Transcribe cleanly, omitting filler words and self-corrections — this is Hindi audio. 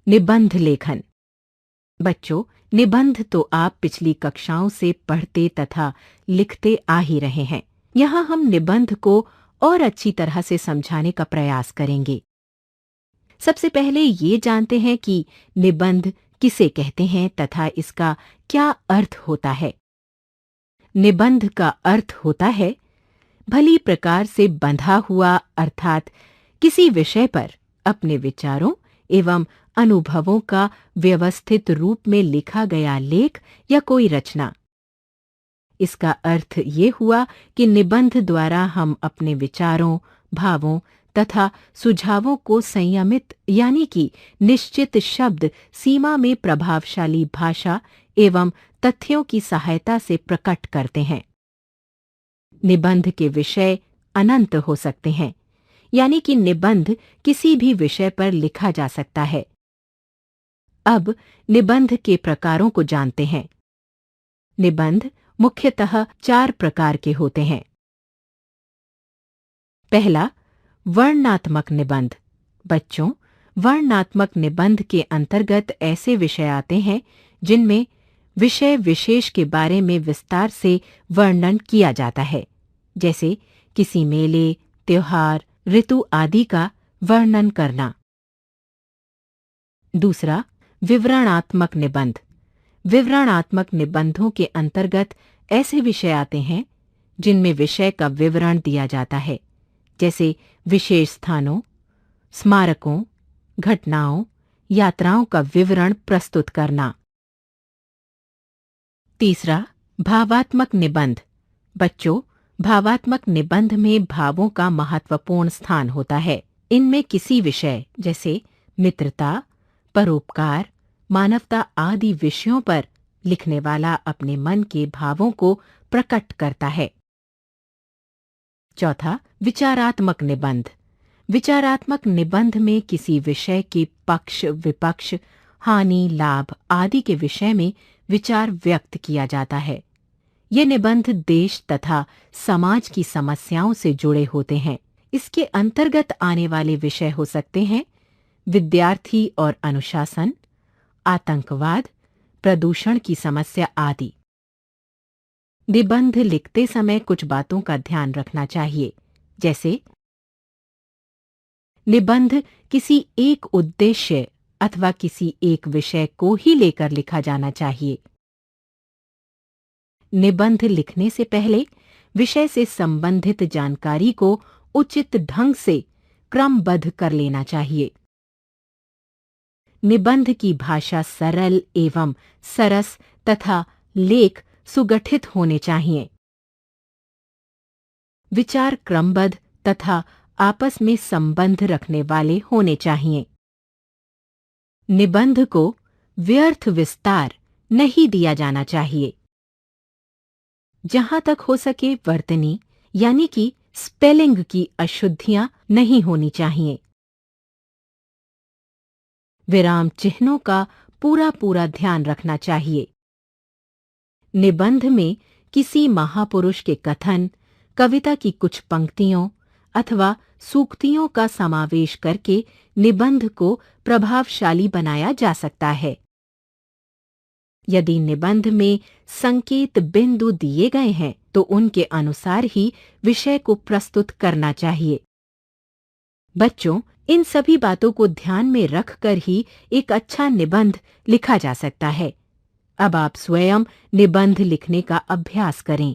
निबंध लेखन। बच्चों, निबंध तो आप पिछली कक्षाओं से पढ़ते तथा लिखते आ ही रहे हैं। यहाँ हम निबंध को और अच्छी तरह से समझाने का प्रयास करेंगे। सबसे पहले ये जानते हैं कि निबंध किसे कहते हैं तथा इसका क्या अर्थ होता है। निबंध का अर्थ होता है भली प्रकार से बंधा हुआ, अर्थात किसी विषय पर अपने विचारों एवं अनुभवों का व्यवस्थित रूप में लिखा गया लेख या कोई रचना। इसका अर्थ ये हुआ कि निबंध द्वारा हम अपने विचारों, भावों तथा सुझावों को संयमित यानी कि निश्चित शब्द सीमा में प्रभावशाली भाषा एवं तथ्यों की सहायता से प्रकट करते हैं। निबंध के विषय अनंत हो सकते हैं, यानी कि निबंध किसी भी विषय पर लिखा जा सकता है। अब निबंध के प्रकारों को जानते हैं। निबंध मुख्यतः 4 प्रकार के होते हैं। पहला, वर्णनात्मक निबंध। बच्चों, वर्णनात्मक निबंध के अंतर्गत ऐसे विषय आते हैं जिनमें विषय विशेष के बारे में विस्तार से वर्णन किया जाता है, जैसे किसी मेले, त्योहार, ऋतु आदि का वर्णन करना। दूसरा, विवरणात्मक निबंध। विवरणात्मक निबंधों के अंतर्गत ऐसे विषय आते हैं जिनमें विषय का विवरण दिया जाता है, जैसे विशेष स्थानों, स्मारकों, घटनाओं, यात्राओं का विवरण प्रस्तुत करना। तीसरा, भावात्मक निबंध। बच्चों, भावात्मक निबंध में भावों का महत्वपूर्ण स्थान होता है। इनमें किसी विषय जैसे मित्रता, परोपकार, मानवता आदि विषयों पर लिखने वाला अपने मन के भावों को प्रकट करता है। चौथा, विचारात्मक निबंध। विचारात्मक निबंध में किसी विषय के पक्ष, विपक्ष, हानि, लाभ आदि के विषय में विचार व्यक्त किया जाता है। ये निबंध देश तथा समाज की समस्याओं से जुड़े होते हैं। इसके अंतर्गत आने वाले विषय हो सकते हैं विद्यार्थी और अनुशासन, आतंकवाद, प्रदूषण की समस्या आदि। निबंध लिखते समय कुछ बातों का ध्यान रखना चाहिए, जैसे निबंध किसी एक उद्देश्य अथवा किसी एक विषय को ही लेकर लिखा जाना चाहिए। निबंध लिखने से पहले विषय से संबंधित जानकारी को उचित ढंग से क्रमबद्ध कर लेना चाहिए। निबंध की भाषा सरल एवं सरस तथा लेख सुगठित होने चाहिए। विचार क्रमबद्ध तथा आपस में संबंध रखने वाले होने चाहिए। निबंध को व्यर्थ विस्तार नहीं दिया जाना चाहिए। जहां तक हो सके वर्तनी यानी कि स्पेलिंग की अशुद्धियां नहीं होनी चाहिए। विराम चिन्हों का पूरा ध्यान रखना चाहिए। निबंध में किसी महापुरुष के कथन, कविता की कुछ पंक्तियों अथवा सूक्तियों का समावेश करके निबंध को प्रभावशाली बनाया जा सकता है। यदि निबंध में संकेत बिंदु दिए गए हैं तो उनके अनुसार ही विषय को प्रस्तुत करना चाहिए। बच्चों, इन सभी बातों को ध्यान में रखकर ही एक अच्छा निबंध लिखा जा सकता है। अब आप स्वयं निबंध लिखने का अभ्यास करें।